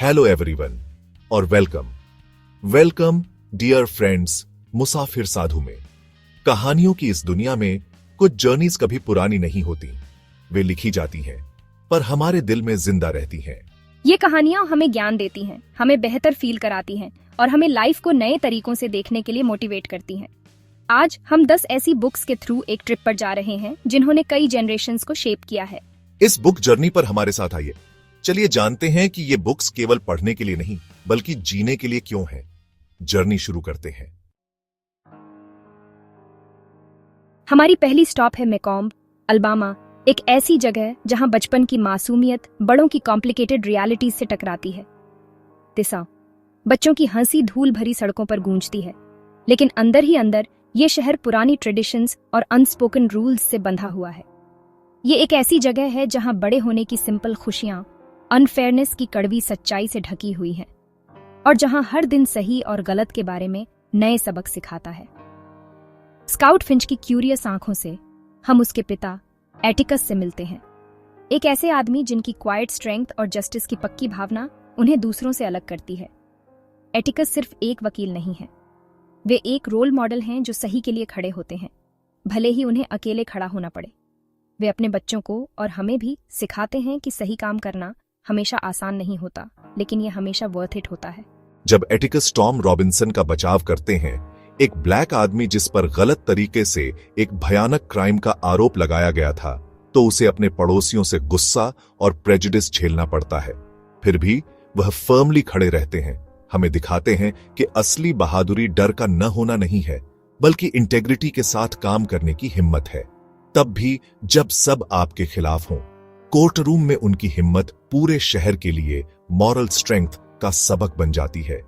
Hello everyone और welcome dear friends मुसाफिर साधु में। कहानियों की इस दुनिया में कुछ जर्नीज कभी पुरानी नहीं होती, वे लिखी जाती हैं पर हमारे दिल में जिंदा रहती हैं। ये कहानियां हमें ज्ञान देती हैं, हमें बेहतर फील कराती हैं और हमें लाइफ को नए तरीकों से देखने के लिए मोटिवेट करती हैं। आज हम 10 ऐसी बुक्स के थ्रू एक ट्रिप पर जा रहे हैं जिन्होंने कई जनरेशंस को शेप किया है। इस बुक जर्नी पर हमारे साथ आइए, चलिए जानते हैं कि ये बुक्स केवल पढ़ने के लिए नहीं बल्कि जीने के लिए क्यों हैं। जर्नी शुरू करते हैं। हमारी पहली स्टॉप है मैकॉम्ब, अलबामा, एक ऐसी जगह जहां बचपन की मासूमियत बड़ों की कॉम्प्लिकेटेड रियलिटीज से टकराती है। तिसा, बच्चों की हंसी धूल भरी सड़कों पर गूंजती है, लेकिन अंदर ही अंदर ये शहर पुरानी ट्रेडिशंस और अनस्पोकन रूल्स से बंधा हुआ है। ये एक ऐसी जगह है जहां बड़े होने की सिंपल खुशियां अनफेयरनेस की कड़वी सच्चाई से ढकी हुई है और जहां हर दिन सही और गलत के बारे में नए सबक सिखाता है। स्काउट फिंच की क्यूरियस आंखों से हम उसके पिता एटिकस से मिलते हैं, एक ऐसे आदमी जिनकी क्वाइट स्ट्रेंथ और जस्टिस की पक्की भावना उन्हें दूसरों से अलग करती है। एटिकस सिर्फ एक वकील नहीं है, वे एक रोल मॉडल हैं जो सही के लिए खड़े होते हैं, भले ही उन्हें अकेले खड़ा होना पड़े। वे अपने बच्चों को और हमें भी सिखाते हैं कि सही काम करना हमेशा आसान नहीं होता, लेकिन यह हमेशा वर्थ इट होता है। जब एटिकस टॉम रॉबिन्सन का बचाव करते हैं, एक ब्लैक आदमी जिस पर गलत तरीके से एक भयानक क्राइम का आरोप लगाया गया था, तो उसे अपने पड़ोसियों से गुस्सा और प्रेजुडिस झेलना पड़ता है। फिर भी वह फर्मली खड़े रहते हैं, हमें दिखाते हैं कि असली बहादुरी डर का न होना नहीं है बल्कि इंटेग्रिटी के साथ काम करने की हिम्मत है। तब भी जब सब आपके खिलाफ हों, कोर्ट रूम में उनकी हिम्मत पूरे शहर के लिए मॉरल स्ट्रेंथ का सबक बन जाती है।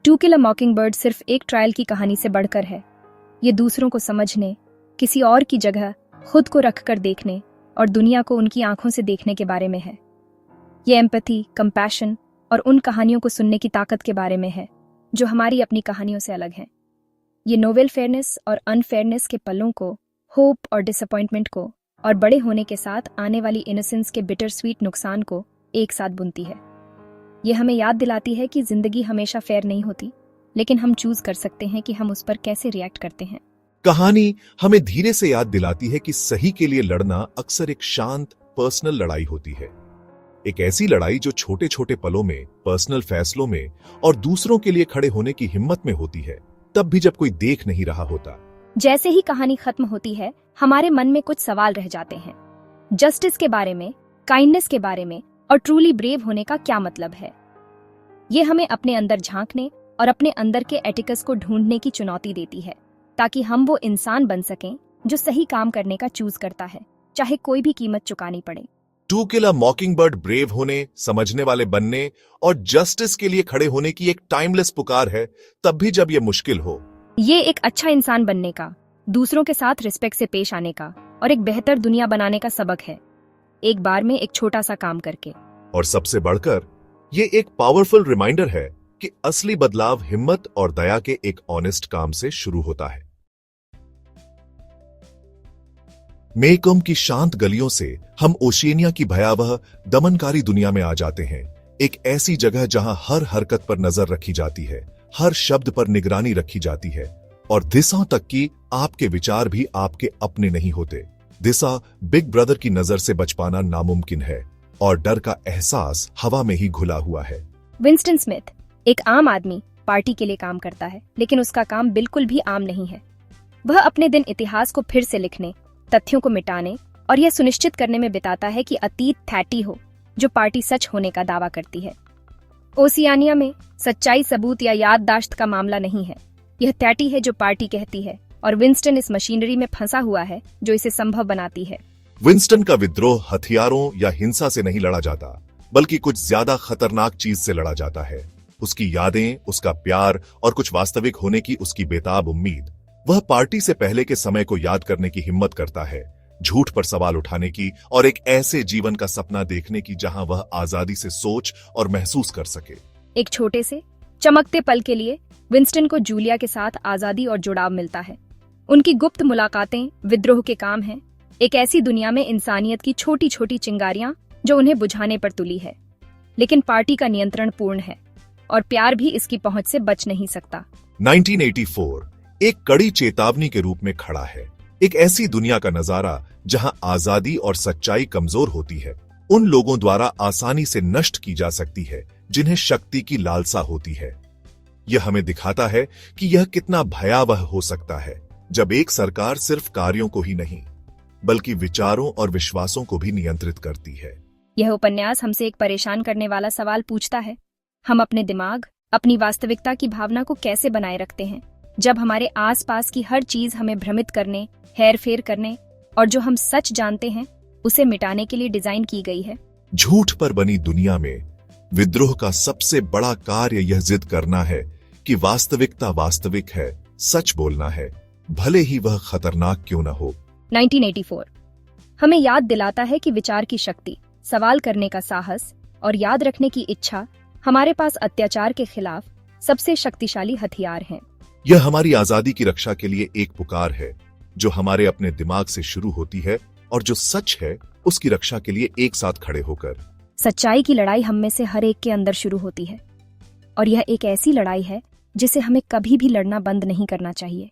टू किल अ मॉकिंगबर्ड सिर्फ एक ट्रायल की कहानी से बढ़कर है। ये दूसरों को समझने, किसी और की जगह खुद को रखकर देखने और दुनिया को उनकी आंखों से देखने के बारे में है। ये एम्पैथी, कंपैशन और उन कहानियों को सुनने की ताकत के बारे में है जो हमारी अपनी कहानियों से अलग हैं। ये नोवेल फेयरनेस और अनफेयरनेस के पलों को, होप और डिसअपॉइंटमेंट को और बड़े होने के साथ आने वाली इनोसेंस के बिटर स्वीट नुकसान को एक साथ बुनती है। ये हमें याद दिलाती है कि जिंदगी हमेशा फेयर नहीं होती, लेकिन हम चूज कर सकते हैं कि हम उस पर कैसे रिएक्ट करते हैं। कहानी हमें धीरे से याद दिलाती है कि सही के लिए लड़ना अक्सर एक शांत पर्सनल लड़ाई होती है, एक ऐसी लड़ाई जो छोटे छोटे पलों में, पर्सनल फैसलों में और दूसरों के लिए खड़े होने की हिम्मत में होती है, तब भी जब कोई देख नहीं रहा होता। जैसे ही कहानी खत्म होती है, हमारे मन में कुछ सवाल रह जाते हैं। जस्टिस के बारे में, काइंडनेस के बारे में और ट्रूली ब्रेव होने का क्या मतलब है। ये हमें अपने अंदर झांकने और अपने अंदर के एटिकस को ढूंढने की चुनौती देती है, ताकि हम वो इंसान बन सकें जो सही काम करने का चूज करता है, चाहे कोई भी कीमत चुकानी पड़े। To kill a mockingbird brave होने, समझने वाले बनने और जस्टिस के लिए खड़े होने की एक टाइमलेस पुकार है, तब भी जब यह मुश्किल हो। ये एक अच्छा इंसान बनने का, दूसरों के साथ रिस्पेक्ट से पेश आने का और एक बेहतर दुनिया बनाने का सबक है, एक बार में एक छोटा सा काम करके। और सबसे बढ़कर ये एक पावरफुल रिमाइंडर है कि असली बदलाव हिम्मत और दया के एक ऑनेस्ट काम से शुरू होता है। मेकॉम्ब की शांत गलियों से हम ओशिनिया की भयावह दमनकारी दुनिया में आ जाते हैं, एक ऐसी जगह जहां हर हरकत पर नजर रखी जाती है, हर शब्द पर निगरानी रखी जाती है और दिशाओं तक कि आपके विचार भी आपके अपने नहीं होते। दिशा बिग ब्रदर की नजर से बच पाना नामुमकिन है और डर का एहसास हवा में ही घुला हुआ है। विंस्टन स्मिथ एक आम आदमी पार्टी के लिए काम करता है, लेकिन उसका काम बिल्कुल भी आम नहीं है। वह अपने दिन इतिहास को फिर से लिखने, तथ्यों को मिटाने और यह सुनिश्चित करने में बिताता है कि अतीत थैटी हो जो पार्टी सच होने का दावा करती है। ओसियानिया में सच्चाई सबूत या याददाश्त का मामला नहीं है, यह थैटी है जो पार्टी कहती है और विंस्टन इस मशीनरी में फंसा हुआ है जो इसे संभव बनाती है। विंस्टन का विद्रोह हथियारों या हिंसा से नहीं लड़ा जाता, बल्कि कुछ ज्यादा खतरनाक चीज से लड़ा जाता है, उसकी यादें, उसका प्यार और कुछ वास्तविक होने की उसकी बेताब उम्मीद। वह पार्टी से पहले के समय को याद करने की हिम्मत करता है, झूठ पर सवाल उठाने की और एक ऐसे जीवन का सपना देखने की जहां वह आजादी से सोच और महसूस कर सके। एक छोटे से चमकते पल के लिए विंस्टन को जूलिया के साथ आजादी और जुड़ाव मिलता है। उनकी गुप्त मुलाकातें विद्रोह के काम हैं, एक ऐसी दुनिया में इंसानियत की छोटी छोटी चिंगारियां जो उन्हें बुझाने पर तुली है। लेकिन पार्टी का नियंत्रण पूर्ण है और प्यार भी इसकी पहुंच से बच नहीं सकता। 1984 एक कड़ी चेतावनी के रूप में खड़ा है। एक ऐसी दुनिया का नजारा जहां आजादी और सच्चाई कमजोर होती है, उन लोगों द्वारा आसानी से नष्ट की जा सकती है जिन्हें शक्ति की लालसा होती है। यह हमें दिखाता है कि यह कितना भयावह हो सकता है जब एक सरकार सिर्फ कार्यों को ही नहीं बल्कि विचारों और विश्वासों को भी नियंत्रित करती है। यह उपन्यास हमसे एक परेशान करने वाला सवाल पूछता है, हम अपने दिमाग, अपनी वास्तविकता की भावना को कैसे बनाए रखते हैं जब हमारे आसपास की हर चीज हमें भ्रमित करने, हेरफेर करने और जो हम सच जानते हैं उसे मिटाने के लिए डिजाइन की गई है। झूठ पर बनी दुनिया में विद्रोह का सबसे बड़ा कार्य यह जिद करना है कि वास्तविकता वास्तविक है, सच बोलना है, भले ही वह खतरनाक क्यों न हो। 1984 हमें याद दिलाता है कि विचार की शक्ति, सवाल करने का साहस और याद रखने की इच्छा हमारे पास अत्याचार के खिलाफ सबसे शक्तिशाली हथियार हैं। यह हमारी आजादी की रक्षा के लिए एक पुकार है जो हमारे अपने दिमाग से शुरू होती है और जो सच है उसकी रक्षा के लिए एक साथ खड़े होकर। सच्चाई की लड़ाई हम में से हर एक के अंदर शुरू होती है और यह एक ऐसी लड़ाई है जिसे हमें कभी भी लड़ना बंद नहीं करना चाहिए।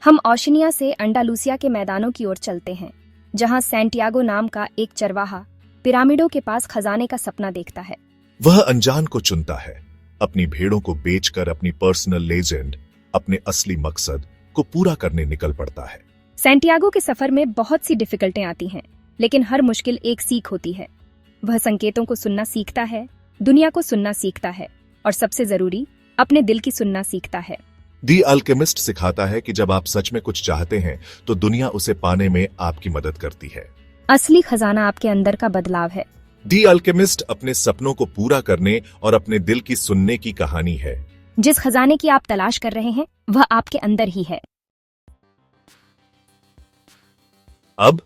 हम ओशनिया से अंडालूसिया के मैदानों की ओर चलते हैं जहां सैंटियागो नाम का एक चरवाहा पिरामिडों के पास खजाने का सपना देखता है। वह अनजान को चुनता है, अपनी भेड़ों को बेचकर अपनी पर्सनल लेजेंड, अपने असली मकसद को पूरा करने निकल पड़ता है। सैंटियागो के सफर में बहुत सी डिफिकल्टें आती हैं, लेकिन हर मुश्किल एक सीख होती है। वह संकेतों को सुनना सीखता है, दुनिया को सुनना सीखता है और सबसे जरूरी अपने दिल की सुनना सीखता है। दी अल्केमिस्ट सिखाता है कि जब आप सच में कुछ चाहते हैं तो दुनिया उसे पाने में आपकी मदद करती है। असली खजाना आपके अंदर का बदलाव है। दी अल्केमिस्ट अपने सपनों को पूरा करने और अपने दिल की सुनने की कहानी है। जिस खजाने की आप तलाश कर रहे हैं वह आपके अंदर ही है। अब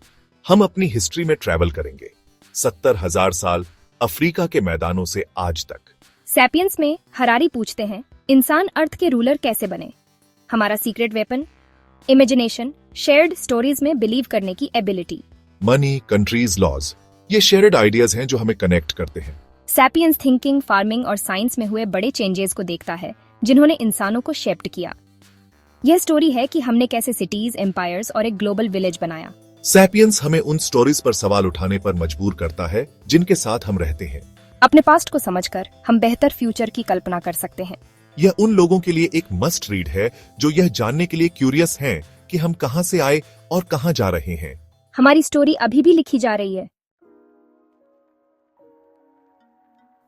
हम अपनी हिस्ट्री में ट्रैवल करेंगे 70,000 साल अफ्रीका के मैदानों से आज तक। सैपियंस में हरारी पूछते हैं, इंसान अर्थ के रूलर कैसे बने? हमारा secret weapon, imagination, shared stories में बिलीव करने की एबिलिटी। मनी, कंट्रीज, लॉज, ये शेयर्ड आइडियाज हैं जो हमें कनेक्ट करते हैं। सैपियंस थिंकिंग, फार्मिंग और साइंस में हुए बड़े चेंजेस को देखता है जिन्होंने इंसानों को शेप्ड किया। यह स्टोरी है कि हमने कैसे सिटीज, एम्पायर्स और एक ग्लोबल विलेज बनाया। सैपियंस हमें उन स्टोरीज पर सवाल उठाने पर मजबूर करता है जिनके साथ हम रहते हैं। अपने पास्ट को समझकर हम बेहतर फ्यूचर की कल्पना कर सकते हैं। यह उन लोगों के लिए एक मस्ट रीड है जो यह जानने के लिए क्यूरियस हैं कि हम कहां से आए और कहां जा रहे हैं। हमारी स्टोरी अभी भी लिखी जा रही है।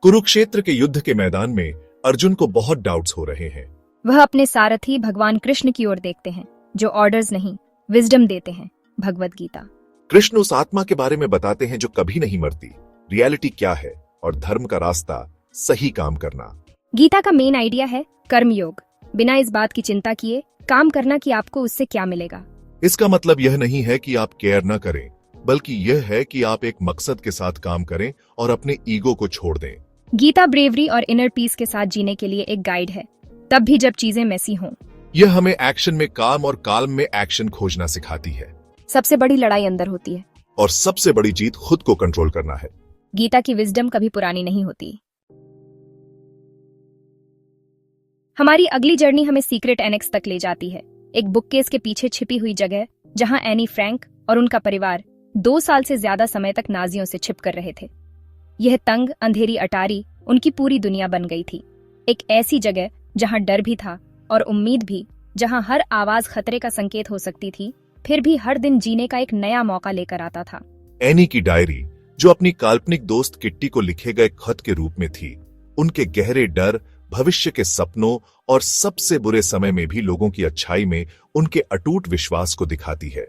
कुरुक्षेत्र के युद्ध के मैदान में अर्जुन को बहुत डाउट्स हो रहे हैं। वह अपने सारथी भगवान कृष्ण की ओर देखते हैं जो ऑर्डर्स नहीं, विजडम देते हैं, भगवत गीता। कृष्ण उस आत्मा के बारे में बताते हैं जो कभी नहीं मरती, रियलिटी क्या है और धर्म का रास्ता सही काम करना। गीता का मेन आइडिया है कर्म योग, बिना इस बात की चिंता किए काम करना कि आपको उससे क्या मिलेगा। इसका मतलब यह नहीं है कि आप केयर न करें, बल्कि यह है कि आप एक मकसद के साथ काम करें और अपने ईगो को छोड़ दें। गीता ब्रेवरी और इनर पीस के साथ जीने के लिए एक गाइड है, तब भी जब चीजें मेसी हों। यह हमें एक्शन में काम और काल्म में एक्शन खोजना सिखाती है। सबसे बड़ी लड़ाई अंदर होती है और सबसे बड़ी जीत खुद को कंट्रोल करना है। गीता की विजडम कभी पुरानी नहीं होती। हमारी अगली जर्नी हमें सीक्रेट एनेक्स तक ले जाती है, एक बुककेस के पीछे छिपी हुई जगह जहां एनी फ्रैंक और उनका परिवार 2 साल से ज्यादा समय तक नाजियों से छिप कर रहे थे। यह तंग अंधेरी अटारी उनकी पूरी दुनिया बन गई थी, एक ऐसी जगह जहां डर भी था और उम्मीद भी, जहां हर आवाज खतरे का संकेत हो सकती थी, फिर भी हर दिन जीने का एक नया मौका लेकर आता था। एनी की डायरी, जो अपनी काल्पनिक दोस्त किट्टी को लिखे गए खत के रूप में थी, उनके गहरे डर, भविष्य के सपनों और सबसे बुरे समय में भी लोगों की अच्छाई में उनके अटूट विश्वास को दिखाती है।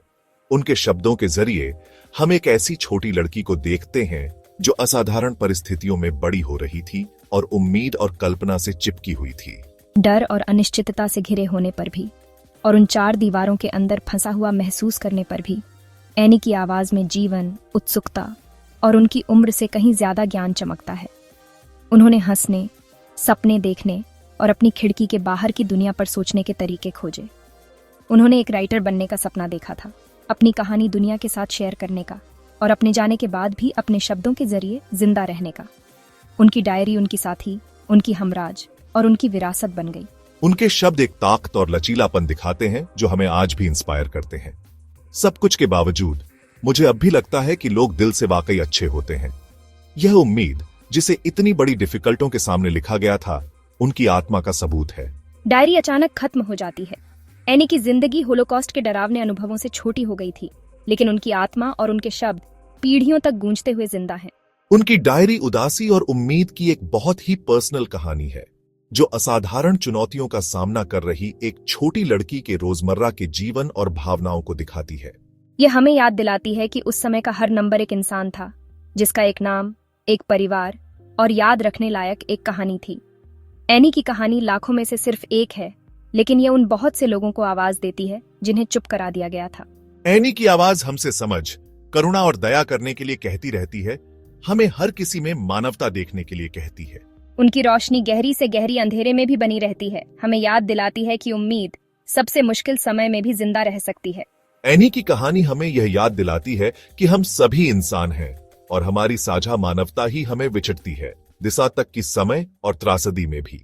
उनके शब्दों के जरिए हम एक ऐसी छोटी लड़की को देखते हैं जो असाधारण परिस्थितियों में बड़ी हो रही थी और उम्मीद और कल्पना से चिपकी हुई थी। डर और अनिश्चितता से घिरे होने पर भी और उन 4 दीवारों के अंदर फंसा हुआ महसूस करने पर भी एनी की आवाज में जीवन, उत्सुकता और उनकी उम्र से कहीं ज्यादा ज्ञान चमकता है। उन्होंने हंसने, सपने देखने और अपनी खिड़की के बाहर की दुनिया पर सोचने के तरीके खोजे। उन्होंने एक राइटर बनने का सपना देखा था, अपनी कहानी दुनिया के साथ शेयर करने का, और अपने जाने के बाद भी अपने शब्दों के जरिए जिंदा रहने का। उनकी डायरी उनकी साथी, उनकी हमराज और उनकी विरासत बन गई। उनके शब्द एक ताकत और लचीलापन दिखाते हैं जो हमें आज भी इंस्पायर करते हैं। सब कुछ के बावजूद मुझे अब भी लगता है कि लोग दिल से वाकई अच्छे होते हैं। यह उम्मीद जिसे इतनी बड़ी डिफिकल्टों के सामने लिखा गया था, उनकी आत्मा का सबूत है। डायरी अचानक खत्म हो जाती है। एनी की जिंदगी होलोकॉस्ट के डरावने अनुभवों से छोटी हो गई थी, लेकिन उनकी आत्मा और उनके शब्द पीढ़ियों तक गूंजते हुए जिंदा हैं। उनकी डायरी उदासी और उम्मीद की एक बहुत ही पर्सनल कहानी है, जो असाधारण चुनौतियों का सामना कर रही एक छोटी लड़की के रोजमर्रा के जीवन और भावनाओं को दिखाती है। यह हमें याद दिलाती है कि उस समय का हर नंबर एक इंसान था, जिसका एक नाम, एक परिवार और याद रखने लायक एक कहानी थी। एनी की कहानी लाखों में से सिर्फ एक है, लेकिन यह उन बहुत से लोगों को आवाज देती है जिन्हें चुप करा दिया गया था। एनी की आवाज हमसे समझ, करुणा और दया करने के लिए कहती रहती है, हमें हर किसी में मानवता देखने के लिए कहती है। उनकी रोशनी गहरी से गहरी अंधेरे में भी बनी रहती है, हमें याद दिलाती है कि उम्मीद सबसे मुश्किल समय में भी जिंदा रह सकती है। एनी की कहानी हमें यह याद दिलाती है कि हम सभी इंसान हैं और हमारी साझा मानवता ही हमें विचरती है, दिशा तक की समय और त्रासदी में भी।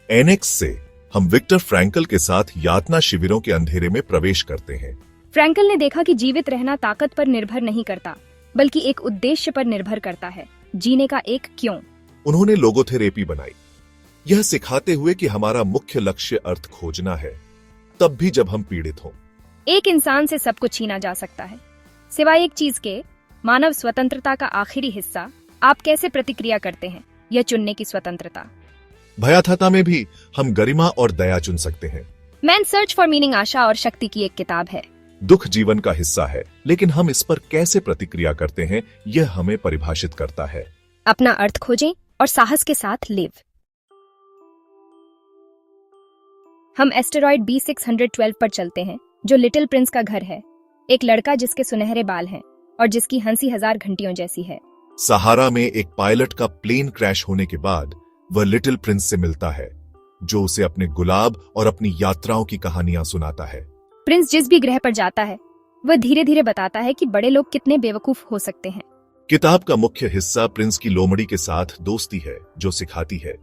एनेक्स से हम विक्टर फ्रैंकल के साथ यातना शिविरों के अंधेरे में प्रवेश करते हैं। फ्रैंकल ने देखा कि जीवित रहना ताकत पर निर्भर नहीं करता, बल्कि एक उद्देश्य पर निर्भर करता है, जीने का एक क्यों। उन्होंने लोगोथेरेपी बनाई, यह सिखाते हुए कि हमारा मुख्य लक्ष्य अर्थ खोजना है, तब भी जब हम पीड़ित हों। एक इंसान से सब कुछ छीना जा सकता है, सिवाय एक चीज के, मानव स्वतंत्रता का आखिरी हिस्सा। आप कैसे प्रतिक्रिया करते हैं, यह चुनने की स्वतंत्रता। भयाथता में भी हम गरिमा और दया चुन सकते हैं। मैन सर्च फॉर मीनिंग आशा और शक्ति की एक किताब है। दुख जीवन का हिस्सा है, लेकिन हम इस पर कैसे प्रतिक्रिया करते हैं, यह हमें परिभाषित करता है। अपना अर्थ खोजें और साहस के साथ लिव। हम एस्टेरॉयड B612 पर चलते हैं, जो लिटिल प्रिंस का घर है, एक लड़का जिसके सुनहरे बाल हैं और जिसकी हंसी 1000 घंटियों जैसी है। सहारा में एक पायलट का प्लेन क्रैश होने के बाद वह लिटिल प्रिंस से मिलता है, जो उसे अपने गुलाब और अपनी यात्राओं की कहानियां सुनाता है। प्रिंस जिस भी ग्रह पर जाता है, वह धीरे धीरे बताता है कि बड़े लोग कितने बेवकूफ हो सकते हैं। किताब का मुख्य हिस्सा प्रिंस की लोमड़ी के साथ दोस्ती है, जो सिखाती है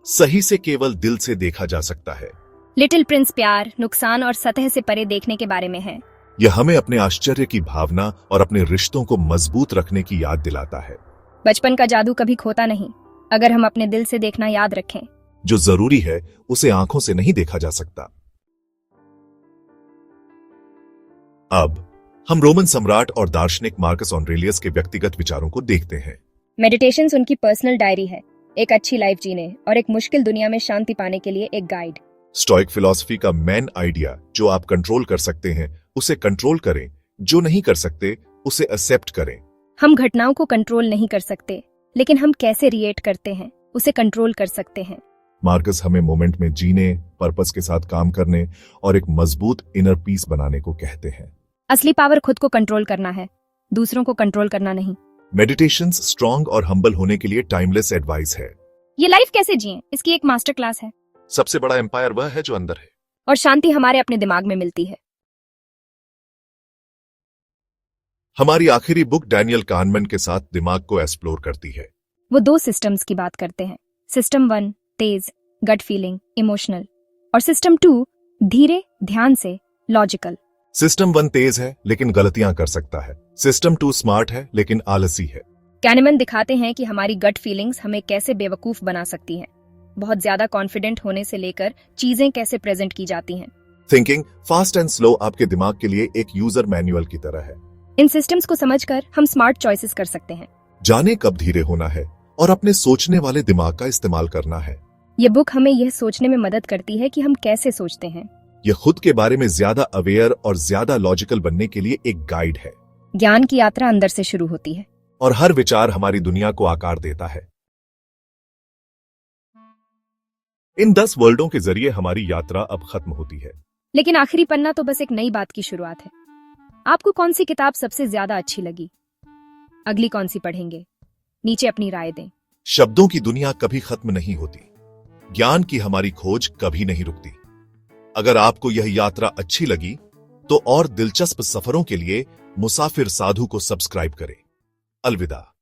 सही से केवल दिल से देखा जा सकता है। लिटिल प्रिंस प्यार, नुकसान और सतह से परे देखने के बारे में है। यह हमें अपने आश्चर्य की भावना और अपने रिश्तों को मजबूत रखने की याद दिलाता है। बचपन का जादू कभी खोता नहीं, अगर हम अपने दिल से देखना याद रखें। जो जरूरी है उसे आंखों से नहीं देखा जा सकता। अब हम रोमन सम्राट और दार्शनिक मार्कस ऑरेलियस के व्यक्तिगत विचारों को देखते हैं। मेडिटेशंस उनकी पर्सनल डायरी है, एक अच्छी लाइफ जीने और एक मुश्किल दुनिया में शांति पाने के लिए एक गाइड। स्टोइक फिलॉसफी का मेन आइडिया, जो आप कंट्रोल कर सकते हैं उसे कंट्रोल करें, जो नहीं कर सकते उसे एक्सेप्ट करें। हम घटनाओं को कंट्रोल नहीं कर सकते, लेकिन हम कैसे रिएक्ट करते हैं उसे कंट्रोल कर सकते हैं। मार्कस हमें मोमेंट में जीने, पर्पस के साथ काम करने और एक मजबूत इनर पीस बनाने को कहते हैं। असली पावर खुद को कंट्रोल करना है, दूसरों को कंट्रोल करना नहीं। मेडिटेशंस स्ट्रांग और हम्बल होने के लिए टाइमलेस एडवाइस है। ये लाइफ कैसे जिएं, इसकी एक मास्टर क्लास है। सबसे बड़ा एम्पायर वह है जो अंदर है, और शांति हमारे अपने दिमाग में मिलती है। हमारी आखिरी बुक डैनियल कानमैन के साथ दिमाग को एक्सप्लोर करती है। वो 2 सिस्टम्स की बात करते हैं, सिस्टम 1 तेज, गट फीलिंग, इमोशनल, और सिस्टम 2 धीरे, ध्यान से, लॉजिकल। सिस्टम 1 तेज है लेकिन गलतियां कर सकता है, सिस्टम 2 स्मार्ट है लेकिन आलसी है। कैनमैन दिखाते हैं कि हमारी गट फीलिंग्स हमें कैसे बेवकूफ बना सकती हैं, बहुत ज्यादा कॉन्फिडेंट होने से लेकर चीजें कैसे प्रेजेंट की जाती हैं। थिंकिंग फास्ट एंड स्लो आपके दिमाग के लिए एक यूजर मैनुअल की तरह है। इन सिस्टम्स को समझकर हम स्मार्ट चॉइसेस कर सकते हैं। जाने कब धीरे होना है और अपने सोचने वाले दिमाग का इस्तेमाल करना है। ये बुक हमें यह सोचने में मदद करती है कि हम कैसे सोचते हैं। यह खुद के बारे में ज्यादा अवेयर और ज्यादा लॉजिकल बनने के लिए एक गाइड है। ज्ञान की यात्रा अंदर से शुरू होती है और हर विचार हमारी दुनिया को आकार देता है। इन 10 वर्ल्डों के जरिए हमारी यात्रा अब खत्म होती है, लेकिन आखिरी पन्ना तो बस एक नई बात की शुरुआत है। आपको कौन सी किताब सबसे ज्यादा अच्छी लगी? अगली कौन सी पढ़ेंगे? नीचे अपनी राय दें। शब्दों की दुनिया कभी खत्म नहीं होती, ज्ञान की हमारी खोज कभी नहीं रुकती। अगर आपको यह यात्रा अच्छी लगी तो और दिलचस्प सफरों के लिए मुसाफिर साधु को सब्सक्राइब करें। अलविदा।